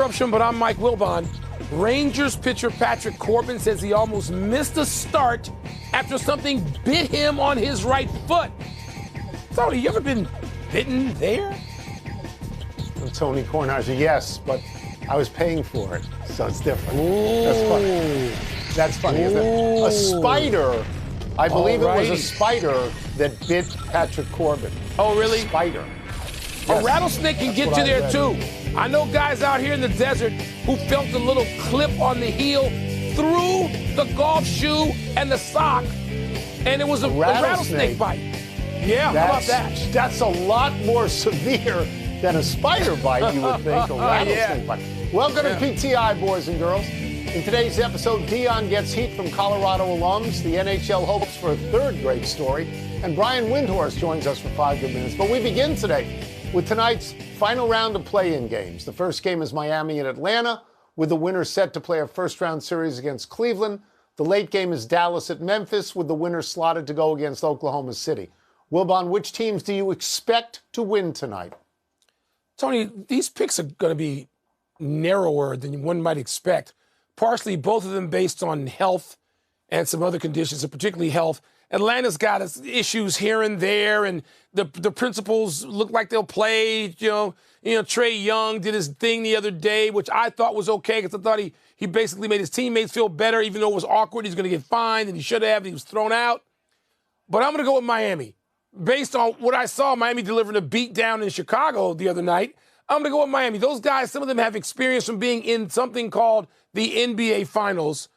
Interruption, but I'm Mike Wilbon. Rangers pitcher Patrick Corbin says he almost missed a start after something bit him on his right foot. Tony, you ever been bitten there? Tony Kornheiser, yes, but I was paying for it, so it's different. Ooh. That's funny. That's funny, isn't it? A spider, I believe it was a spider that bit Patrick Corbin. Oh, really? Spider. A rattlesnake can get you there, too. I know guys out here in the desert who felt a little clip on the heel through the golf shoe and the sock, and it was a rattlesnake bite. Yeah, how about that? That's a lot more severe than a spider bite, you would think, a rattlesnake bite. Welcome to PTI, boys and girls. In today's episode, Dion gets heat from Colorado alums, the NHL hopes for a third great story, and Brian Windhorst joins us for 5 good minutes. But we begin today with tonight's final round of play-in games. The first game is Miami and Atlanta, with the winner set to play a first-round series against Cleveland. The late game is Dallas at Memphis, with the winner slotted to go against Oklahoma City. Wilbon, which teams do you expect to win tonight? Tony, these picks are going to be narrower than one might expect, partially both of them based on health and some other conditions, and particularly health. Atlanta's got its issues here and there, and the principals look like they'll play. You know, Trey Young did his thing the other day, which I thought was okay because I thought he basically made his teammates feel better, even though it was awkward. He's going to get fined, and he should have. He was thrown out. But I'm going to go with Miami. Based on what I saw, Miami delivering a beat down in Chicago the other night, I'm going to go with Miami. Those guys, some of them have experience from being in something called the NBA Finals.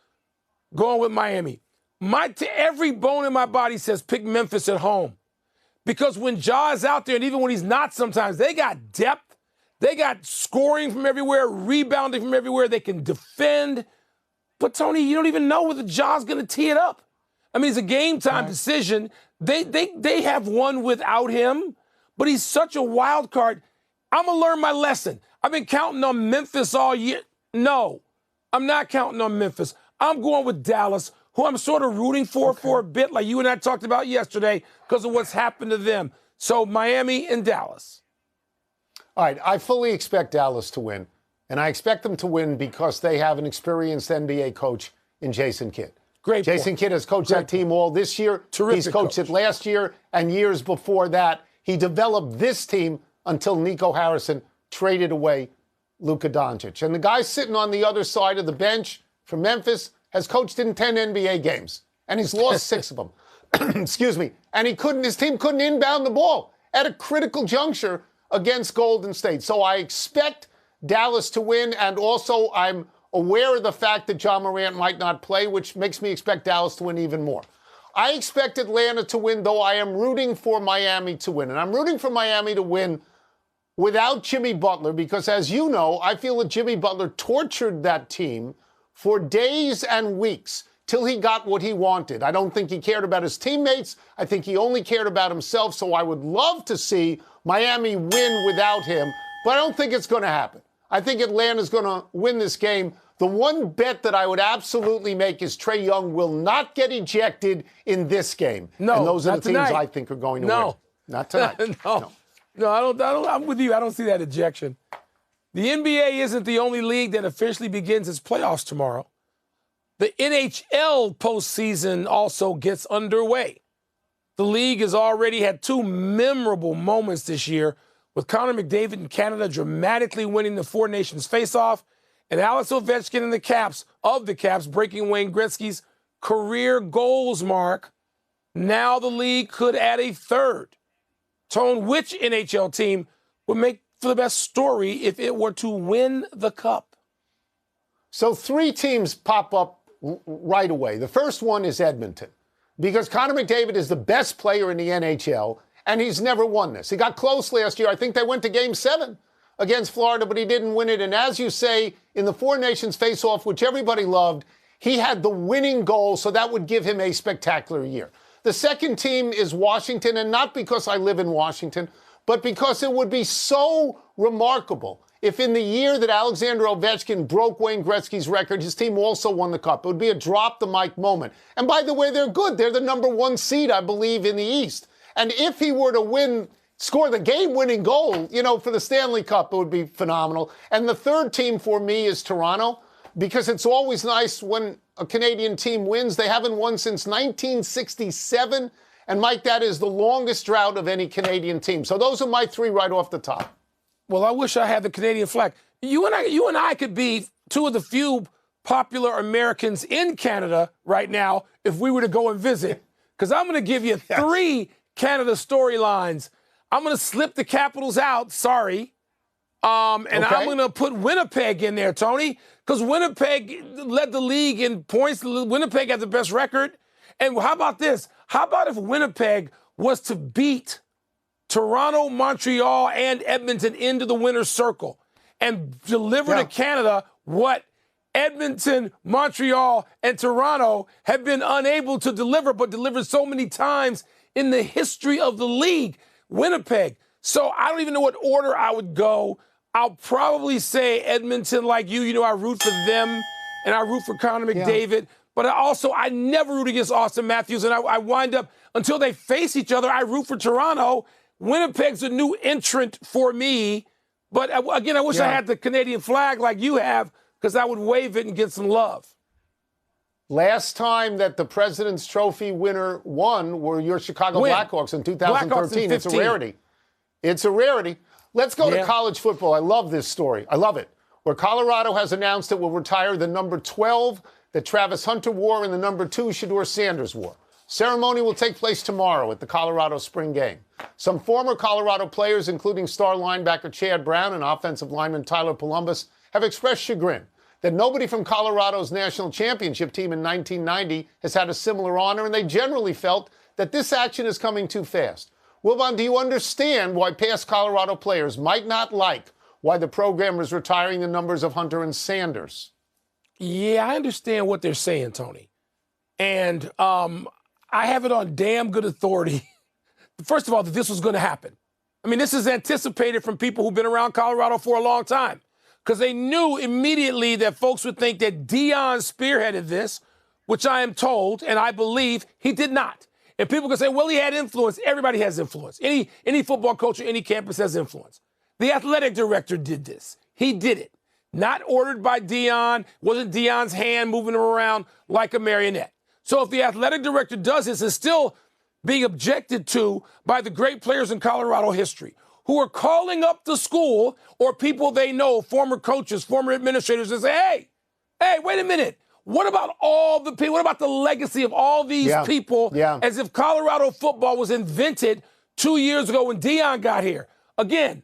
Going with Miami. Every bone in my body says pick Memphis at home. Because when Ja is out there, and even when he's not sometimes, they got depth. They got scoring from everywhere, rebounding from everywhere. They can defend. But, Tony, you don't even know whether Ja's going to tee it up. I mean, it's a game-time decision. They have won without him, but he's such a wild card. I'm going to learn my lesson. I've been counting on Memphis all year. No, I'm not counting on Memphis. I'm going with Dallas, who I'm sort of rooting for a bit, like you and I talked about yesterday, because of what's happened to them. So Miami and Dallas. All right, I fully expect Dallas to win, and I expect them to win because they have an experienced NBA coach in Jason Kidd. Great Jason point. Kidd has coached that team all this year. Terrific He's coached coach. it last year and years before that. He developed this team until Nico Harrison traded away Luka Doncic. And the guy sitting on the other side of the bench from Memphis has coached in 10 NBA games, and he's lost 6 of them. Excuse me. And his team couldn't inbound the ball at a critical juncture against Golden State. So I expect Dallas to win, and also I'm aware of the fact that John Morant might not play, which makes me expect Dallas to win even more. I expect Atlanta to win, though I am rooting for Miami to win. And I'm rooting for Miami to win without Jimmy Butler because, as you know, I feel that Jimmy Butler tortured that team for days and weeks till he got what he wanted. I don't think he cared about his teammates. I think he only cared about himself. So I would love to see Miami win without him, but I don't think it's going to happen. I think Atlanta's going to win this game. The one bet that I would absolutely make is Trey Young will not get ejected in this game. No, and those are not the teams tonight. I think are going to win. Not tonight. No, I don't. I'm with you. I don't see that ejection. The NBA isn't the only league that officially begins its playoffs tomorrow. The NHL postseason also gets underway. The league has already had 2 memorable moments this year, with Connor McDavid in Canada dramatically winning the Four Nations face-off, and Alex Ovechkin and the Caps breaking Wayne Gretzky's career goals mark. Now the league could add a third. Tone, which NHL team would make for the best story if it were to win the cup? So 3 teams pop up right away. The first one is Edmonton, because Connor McDavid is the best player in the NHL, and he's never won this. He got close last year. I think they went to Game 7 against Florida, but he didn't win it. And as you say, in the Four Nations face-off, which everybody loved, he had the winning goal, so that would give him a spectacular year. The second team is Washington, and not because I live in Washington, but because it would be so remarkable if in the year that Alexander Ovechkin broke Wayne Gretzky's record, his team also won the cup. It would be a drop-the-mic moment. And by the way, they're good. They're the number 1 seed, I believe, in the East. And if he were to win score the game-winning goal, for the Stanley Cup, it would be phenomenal. And the third team for me is Toronto, because it's always nice when a Canadian team wins. They haven't won since 1967. And, Mike, that is the longest drought of any Canadian team. So those are my three right off the top. Well, I wish I had the Canadian flag. You and I could be two of the few popular Americans in Canada right now if we were to go and visit. Because I'm going to give you three Canada storylines. I'm going to slip the Capitals out, sorry. And I'm going to put Winnipeg in there, Tony, because Winnipeg led the league in points. Winnipeg had the best record. And how about this? How about if Winnipeg was to beat Toronto, Montreal, and Edmonton into the winner's circle and deliver to Canada what Edmonton, Montreal, and Toronto have been unable to deliver, but delivered so many times in the history of the league? Winnipeg. So I don't even know what order I would go. I'll probably say Edmonton like you. I root for them, and I root for Connor McDavid. But I never root against Austin Matthews, and I wind up, until they face each other, I root for Toronto. Winnipeg's a new entrant for me. But again, I wish I had the Canadian flag like you have, because I would wave it and get some love. Last time that the President's Trophy winner won were your Chicago Blackhawks in 2013. It's a rarity. It's a rarity. Let's go to college football. I love this story. I love it. Where Colorado has announced it will retire the number 12 that Travis Hunter wore and the number 2 Shedeur Sanders wore. Ceremony will take place tomorrow at the Colorado Spring Game. Some former Colorado players, including star linebacker Chad Brown and offensive lineman Tyler Columbus, have expressed chagrin that nobody from Colorado's national championship team in 1990 has had a similar honor, and they generally felt that this action is coming too fast. Wilbon, do you understand why past Colorado players might not like why the program is retiring the numbers of Hunter and Sanders? Yeah, I understand what they're saying, Tony. And I have it on damn good authority, first of all, that this was going to happen. I mean, this is anticipated from people who've been around Colorado for a long time, because they knew immediately that folks would think that Deion spearheaded this, which I am told, and I believe he did not. And people can say, well, he had influence. Everybody has influence. Any football coach or any campus has influence. The athletic director did this. He did it. Not ordered by Deion. Wasn't Deion's hand moving him around like a marionette. So if the athletic director does this, it's still being objected to by the great players in Colorado history who are calling up the school or people they know, former coaches, former administrators, and say, hey, wait a minute. What about all the people? What about the legacy of all these people? As if Colorado football was invented 2 years ago when Deion got here. Again,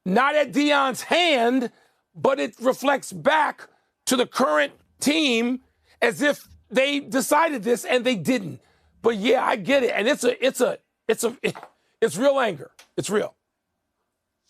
not at Deion's hand, but it reflects back to the current team as if they decided this and they didn't. But yeah, I get it, and it's real anger. It's real.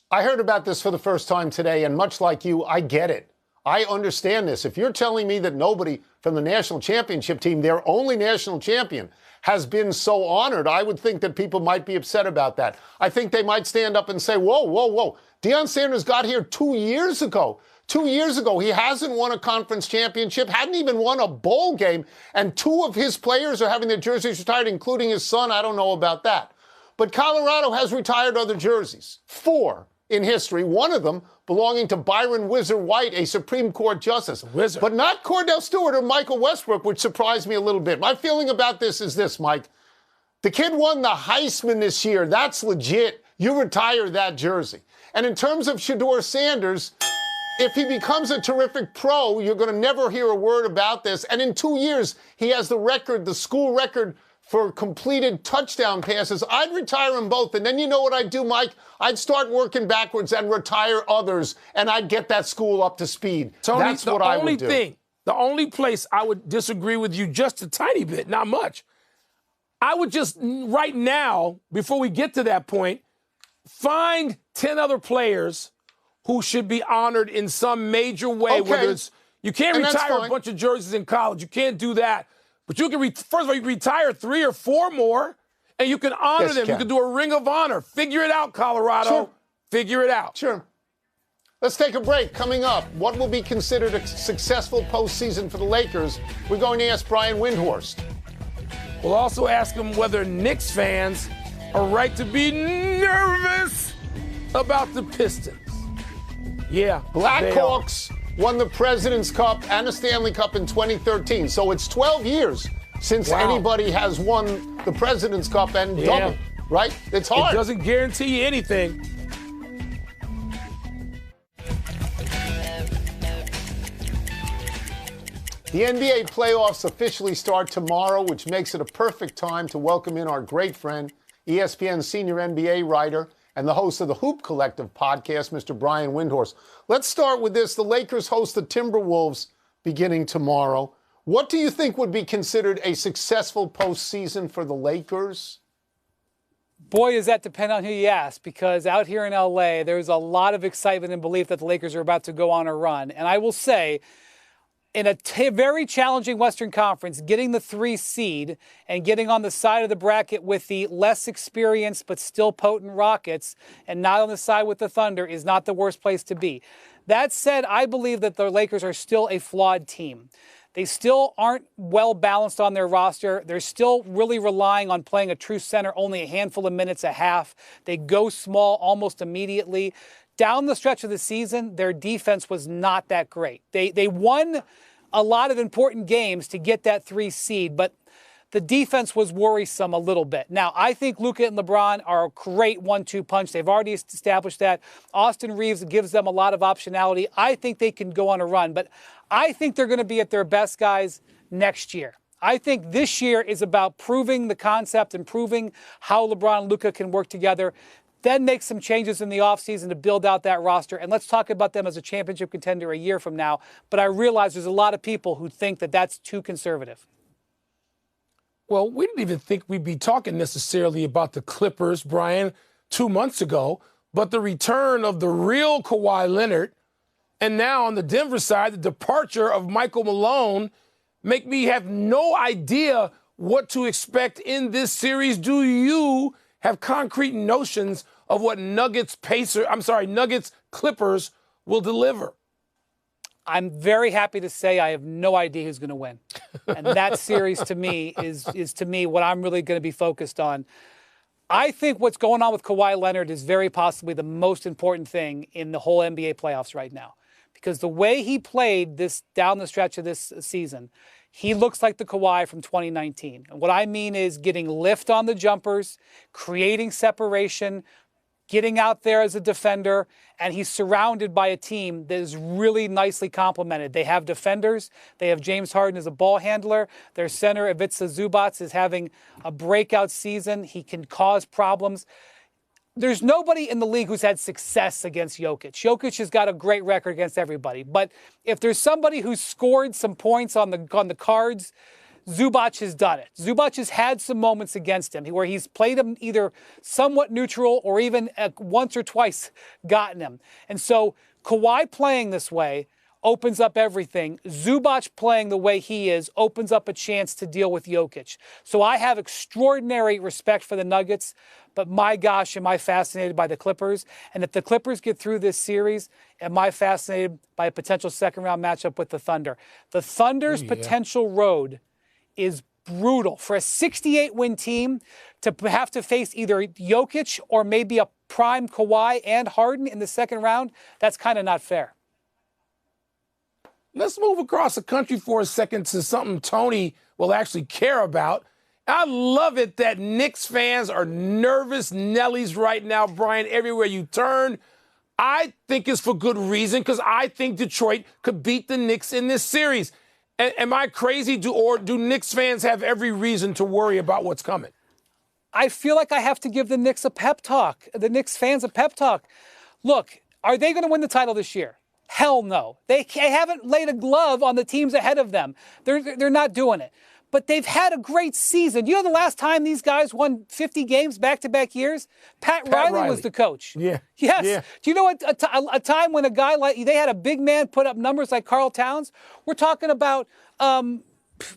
I heard about this for the first time today, and much like you, I get it. I understand this. If you're telling me that nobody from the national championship team, their only national champion, has been so honored, I would think that people might be upset about that. I think they might stand up and say, whoa, whoa, whoa. Deion Sanders got here 2 years ago. 2 years ago, he hasn't won a conference championship, hadn't even won a bowl game, and 2 of his players are having their jerseys retired, including his son. I don't know about that. But Colorado has retired other jerseys, 4 in history, one of them belonging to Byron Whizzer White, a Supreme Court justice. Whizzer. But not Cordell Stewart or Michael Westbrook, which surprised me a little bit. My feeling about this is this, Mike. The kid won the Heisman this year. That's legit. You retire that jersey. And in terms of Shedeur Sanders, if he becomes a terrific pro, you're going to never hear a word about this. And in 2 years, he has the record, the school record for completed touchdown passes. I'd retire them both. And then you know what I'd do, Mike? I'd start working backwards and retire others, and I'd get that school up to speed. Tony, that's what I would do. The only place I would disagree with you just a tiny bit, not much, I would just, right now, before we get to that point, find 10 other players who should be honored in some major way. Okay. Whether it's, you can't retire a bunch of jerseys in college. You can't do that. But you can, first of all, you can retire 3 or 4 more, and you can honor them. You can do a ring of honor. Figure it out, Colorado. Sure. Figure it out. Sure. Let's take a break. Coming up, what will be considered a successful postseason for the Lakers? We're going to ask Brian Windhorst. We'll also ask him whether Knicks fans a right to be nervous about the Pistons. Yeah. Blackhawks won the President's Cup and a Stanley Cup in 2013. So it's 12 years since anybody has won the President's Cup and double, right? It's hard. It doesn't guarantee you anything. The NBA playoffs officially start tomorrow, which makes it a perfect time to welcome in our great friend, ESPN senior NBA writer and the host of the Hoop Collective podcast, Mr. Brian Windhorst. Let's start with this. The Lakers host the Timberwolves beginning tomorrow. What do you think would be considered a successful postseason for the Lakers? Boy, does that depend on who you ask, because out here in L.A., there's a lot of excitement and belief that the Lakers are about to go on a run. And I will say, in a very challenging Western Conference, getting the 3 seed and getting on the side of the bracket with the less experienced but still potent Rockets and not on the side with the Thunder is not the worst place to be. That said, I believe that the Lakers are still a flawed team. They still aren't well balanced on their roster. They're still really relying on playing a true center only a handful of minutes a half. They go small almost immediately. Down the stretch of the season, their defense was not that great. They won a lot of important games to get that 3 seed, but the defense was worrisome a little bit. Now, I think Luka and LeBron are a great 1-2 punch. They've already established that. Austin Reeves gives them a lot of optionality. I think they can go on a run, but I think they're going to be at their best, guys, next year. I think this year is about proving the concept and proving how LeBron and Luka can work together. Then make some changes in the offseason to build out that roster. And let's talk about them as a championship contender a year from now. But I realize there's a lot of people who think that that's too conservative. Well, we didn't even think we'd be talking necessarily about the Clippers, Brian, 2 months ago. But the return of the real Kawhi Leonard, and now on the Denver side, the departure of Michael Malone, make me have no idea what to expect in this series. Do you have concrete notions of what Nuggets Clippers will deliver? I'm very happy to say I have no idea who's going to win. And that series to me is to me what I'm really going to be focused on. I think what's going on with Kawhi Leonard is very possibly the most important thing in the whole NBA playoffs right now. Because the way he played this down the stretch of this season, he looks like the Kawhi from 2019. And what I mean is getting lift on the jumpers, creating separation, getting out there as a defender, and he's surrounded by a team that is really nicely complemented. They have defenders. They have James Harden as a ball handler. Their center, Ivica Zubac, is having a breakout season. He can cause problems. There's nobody in the league who's had success against Jokic. Jokic has got a great record against everybody. But if there's somebody who's scored some points on the cards, Zubac has done it. Zubac has had some moments against him where he's played him either somewhat neutral or even once or twice gotten him. And so Kawhi playing this way opens up everything. Zubac playing the way he is opens up a chance to deal with Jokic. So I have extraordinary respect for the Nuggets, but my gosh, am I fascinated by the Clippers. And if the Clippers get through this series, am I fascinated by a potential second-round matchup with the Thunder. The Thunder's potential road is brutal. For a 68-win team to have to face either Jokic or maybe a prime Kawhi and Harden in the second round, that's kind of not fair. Let's move across the country for a second to something Tony will actually care about. I love it that Knicks fans are nervous Nellies right now, Brian, everywhere you turn. I think it's for good reason because I think Detroit could beat the Knicks in this series. Am I crazy, or do Knicks fans have every reason to worry about what's coming? I feel like I have to give the Knicks a pep talk, the Knicks fans a pep talk. Look, are they going to win the title this year? Hell no. They haven't laid a glove on the teams ahead of them. They're not doing it. But they've had a great season. You know the last time these guys won 50 games back-to-back years? Pat Riley was the coach. Yeah. Yes. Yeah. Do you know a time when a guy like, they had a big man put up numbers like Karl Towns? We're talking about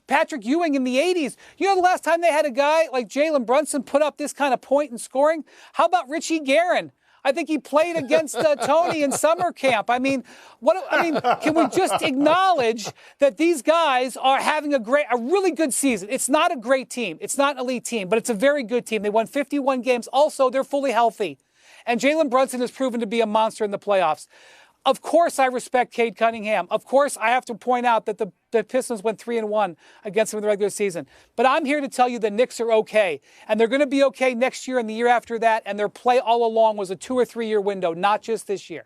Patrick Ewing in the 80s. You know the last time they had a guy like Jalen Brunson put up this kind of point in scoring? How about Richie Guerin? I think he played against Tony in summer camp. I mean, can we just acknowledge that these guys are having a really good season? It's not a great team. It's not an elite team, but it's a very good team. They won 51 games. Also, they're fully healthy. And Jalen Brunson has proven to be a monster in the playoffs. Of course, I respect Cade Cunningham. Of course, I have to point out that the Pistons went 3-1 against them in the regular season. But I'm here to tell you the Knicks are okay. And they're going to be okay next year and the year after that. And their play all along was a 2 or 3 year window, not just this year.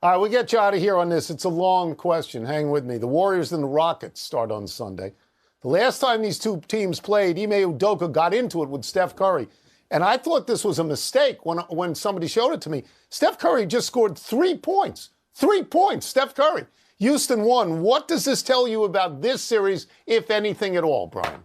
All right, we'll get you out of here on this. It's a long question. Hang with me. The Warriors and the Rockets start on Sunday. The last time these two teams played, Ime Udoka got into it with Steph Curry. And I thought this was a mistake when somebody showed it to me. Steph Curry just scored 3 points. 3 points, Steph Curry. Houston won. What does this tell you about this series, if anything at all, Brian?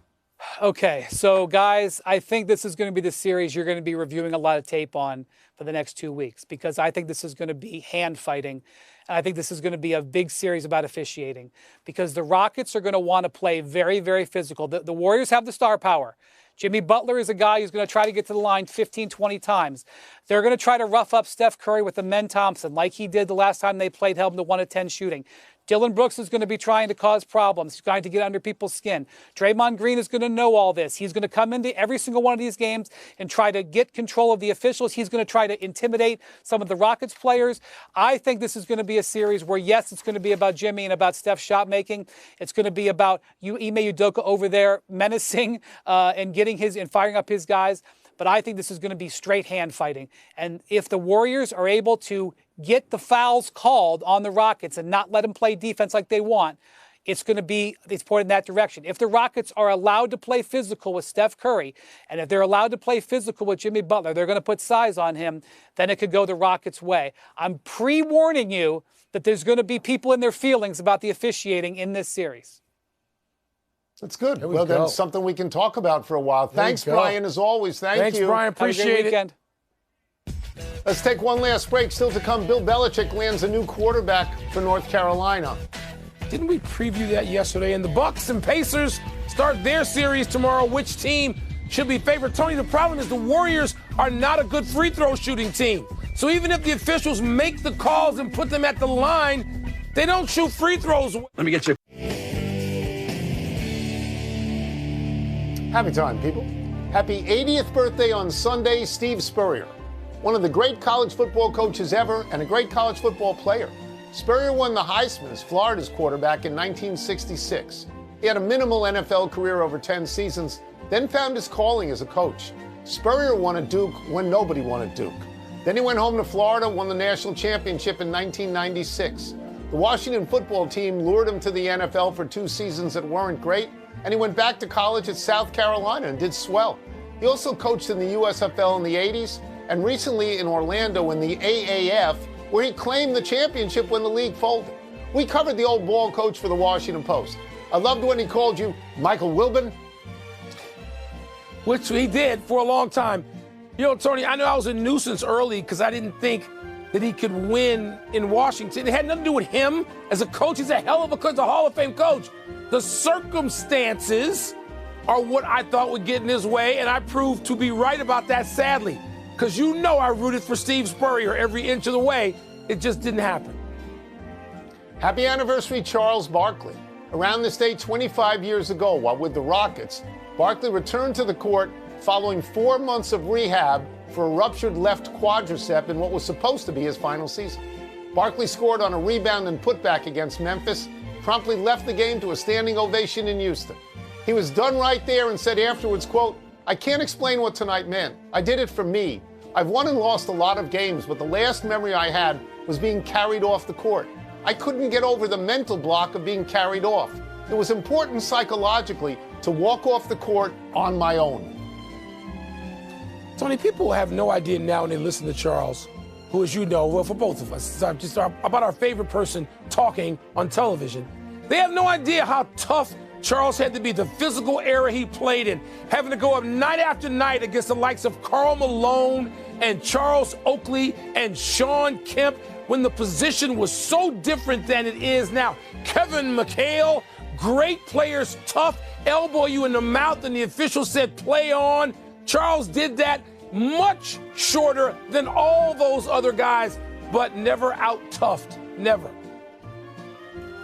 Okay, so guys, I think this is going to be the series you're going to be reviewing a lot of tape on for the next 2 weeks, because I think this is going to be hand fighting. And I think this is going to be a big series about officiating, because the Rockets are going to want to play very, very physical. The Warriors have the star power. Jimmy Butler is a guy who's going to try to get to the line 15, 20 times. They're going to try to rough up Steph Curry with Amen Thompson like he did the last time they played, held him to 1 of 10 shooting. Dylan Brooks is going to be trying to cause problems. He's trying to get under people's skin. Draymond Green is going to know all this. He's going to come into every single one of these games and try to get control of the officials. He's going to try to intimidate some of the Rockets players. I think this is going to be a series where, yes, it's going to be about Jimmy and about Steph's shot making. It's going to be about Ime Udoka over there menacing and getting and firing up his guys. But I think this is going to be straight hand fighting. And if the Warriors are able to get the fouls called on the Rockets and not let them play defense like they want, it's pointed in that direction. If the Rockets are allowed to play physical with Steph Curry, and if they're allowed to play physical with Jimmy Butler, they're going to put size on him, then it could go the Rockets' way. I'm pre-warning you that there's going to be people in their feelings about the officiating in this series. That's good. Well, then something we can talk about for a while. Thanks, Brian, as always. Thanks, you. Brian. Appreciate it. Let's take one last break. Still to come, Bill Belichick lands a new quarterback for North Carolina. Didn't we preview that yesterday? And the Bucks and Pacers start their series tomorrow. Which team should be favored? Tony, the problem is the Warriors are not a good free throw shooting team. So even if the officials make the calls and put them at the line, they don't shoot free throws. Let me get you. Happy time, people. Happy 80th birthday on Sunday, Steve Spurrier. One of the great college football coaches ever and a great college football player. Spurrier won the Heisman as Florida's quarterback in 1966. He had a minimal NFL career over 10 seasons, then found his calling as a coach. Spurrier won at Duke when nobody won at Duke. Then he went home to Florida, won the national championship in 1996. The Washington football team lured him to the NFL for 2 seasons that weren't great, and he went back to college at South Carolina and did swell. He also coached in the USFL in the 80s and recently in Orlando in the AAF, where he claimed the championship when the league folded. We covered the old ball coach for the Washington Post. I loved when he called you Michael Wilbon. Which he did for a long time. You know, Tony, I know I was a nuisance early because I didn't think that he could win in Washington. It had nothing to do with him as a coach. He's a hell of a coach, a Hall of Fame coach. The circumstances are what I thought would get in his way, and I proved to be right about that, sadly. Because you know I rooted for Steve Spurrier every inch of the way. It just didn't happen. Happy anniversary, Charles Barkley. Around this day 25 years ago, while with the Rockets, Barkley returned to the court following 4 months of rehab for a ruptured left quadricep in what was supposed to be his final season. Barkley scored on a rebound and putback against Memphis, promptly left the game to a standing ovation in Houston. He was done right there and said afterwards, quote, "I can't explain what tonight meant. I did it for me. I've won and lost a lot of games, but the last memory I had was being carried off the court. I couldn't get over the mental block of being carried off. It was important psychologically to walk off the court on my own." Tony, people have no idea now when they listen to Charles, who, as you know, well, for both of us, it's just about our favorite person talking on television. They have no idea how tough Charles had to be, the physical era he played in, having to go up night after night against the likes of Karl Malone and Charles Oakley and Sean Kemp when the position was so different than it is now. Kevin McHale, great players, tough, elbow you in the mouth, and the official said, play on. Charles did that. much shorter than all those other guys, but never out-toughed. Never.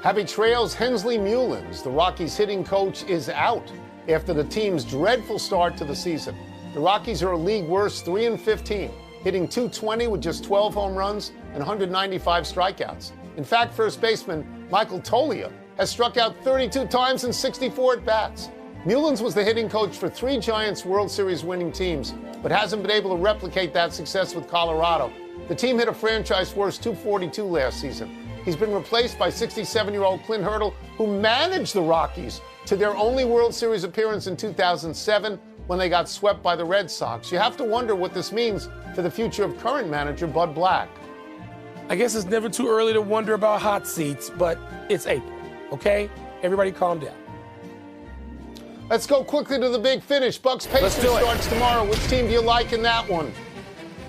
Happy trails, Hensley Mullins, the Rockies hitting coach, is out after the team's dreadful start to the season. The Rockies are a league worst 3-15, hitting .220 with just 12 home runs and 195 strikeouts. In fact, first baseman Michael Toglia has struck out 32 times in 64 at-bats. Mullins was the hitting coach for 3 Giants World Series winning teams, but hasn't been able to replicate that success with Colorado. The team hit a franchise-worst .242 last season. He's been replaced by 67-year-old Clint Hurdle, who managed the Rockies to their only World Series appearance in 2007 when they got swept by the Red Sox. You have to wonder what this means for the future of current manager Bud Black. I guess it's never too early to wonder about hot seats, but it's April, okay? Everybody calm down. Let's go quickly to the big finish. Bucks-Pacers starts tomorrow. Which team do you like in that one?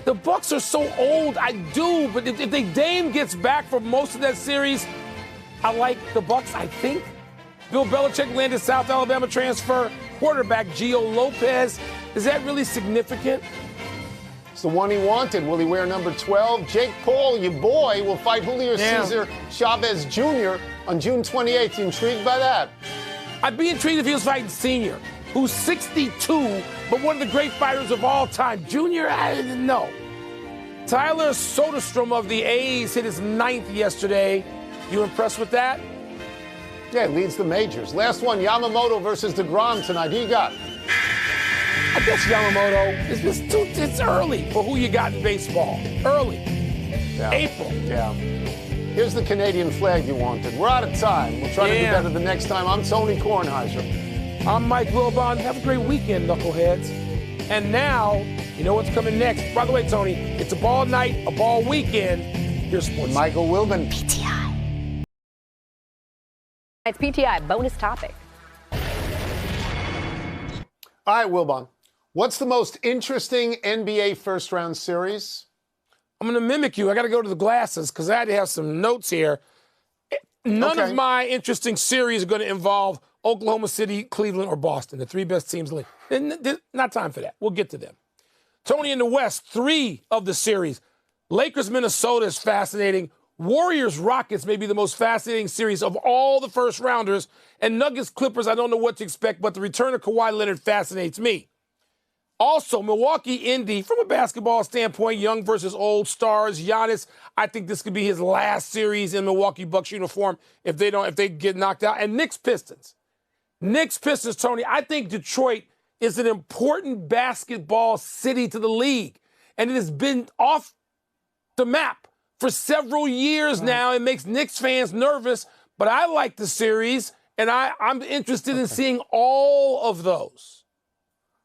The Bucks are so old, I do, but if Dame gets back for most of that series, I like the Bucks, I think. Bill Belichick landed South Alabama transfer. Quarterback Gio Lopez. Is that really significant? It's the one he wanted. Will he wear number 12? Jake Paul, your boy, will fight Julio Cesar Chavez Jr. on June 28th. You intrigued by that? I'd be intrigued if he was fighting Senior, who's 62, but one of the great fighters of all time. Junior, I didn't know. Tyler Soderstrom of the A's hit his 9th yesterday. You impressed with that? Yeah, leads the majors. Last one, Yamamoto versus DeGrom tonight. Who you got? I guess Yamamoto. It's early for who you got in baseball. Early. Yeah. April. Yeah. Here's the Canadian flag you wanted. We're out of time. We'll try to do better the next time. I'm Tony Kornheiser. I'm Mike Wilbon. Have a great weekend, knuckleheads. And now, you know what's coming next. By the way, Tony, it's a ball night, a ball weekend. Here's Sports. Michael Wilbon. PTI. It's PTI, bonus topic. All right, Wilbon. What's the most interesting NBA first-round series? I'm going to mimic you. I got to go to the glasses because I had to have some notes here. None of my interesting series are going to involve Oklahoma City, Cleveland, or Boston, the 3 best teams in the league. Not time for that. We'll get to them. Tony, in the West, 3 of the series. Lakers, Minnesota is fascinating. Warriors, Rockets may be the most fascinating series of all the first rounders. And Nuggets, Clippers, I don't know what to expect, but the return of Kawhi Leonard fascinates me. Also, Milwaukee, Indy, from a basketball standpoint, young versus old stars. Giannis, I think this could be his last series in Milwaukee Bucks uniform if they get knocked out. And Knicks, Pistons. Knicks, Pistons, Tony, I think Detroit is an important basketball city to the league. And it has been off the map for several years now. It makes Knicks fans nervous, but I like the series, and I'm interested in seeing all of those.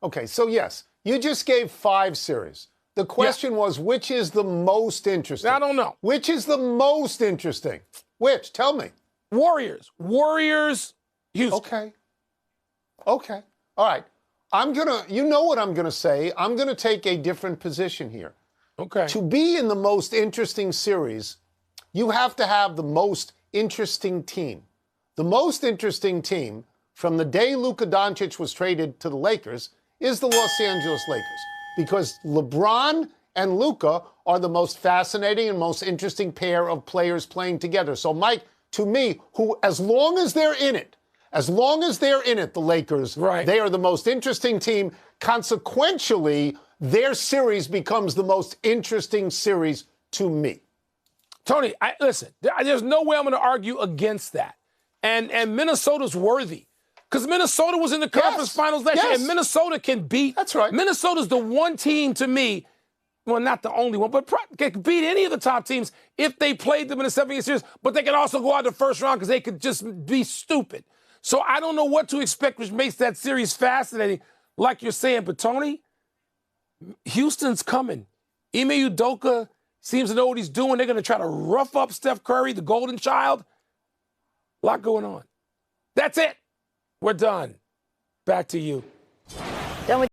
Okay, so yes, you just gave 5 series. The question was, which is the most interesting? I don't know. Which is the most interesting? Which? Tell me. Warriors, Houston. Okay. All right. You know what I'm going to say. I'm going to take a different position here. Okay. To be in the most interesting series, you have to have the most interesting team. The most interesting team from the day Luka Doncic was traded to the Lakers is the Los Angeles Lakers, because LeBron and Luka are the most fascinating and most interesting pair of players playing together. So, Mike, to me, as long as they're in it, the Lakers, they are the most interesting team. Consequentially, their series becomes the most interesting series to me. Tony, listen, there's no way I'm going to argue against that. And Minnesota's worthy. Because Minnesota was in the conference finals last year, and Minnesota can beat. That's right. Minnesota's the one team to me, well, not the only one, but can beat any of the top teams if they played them in a 7-game series, but they can also go out the first round because they could just be stupid. So I don't know what to expect, which makes that series fascinating, like you're saying. But, Tony, Houston's coming. Ime Udoka seems to know what he's doing. They're going to try to rough up Steph Curry, the golden child. A lot going on. That's it. We're done. Back to you.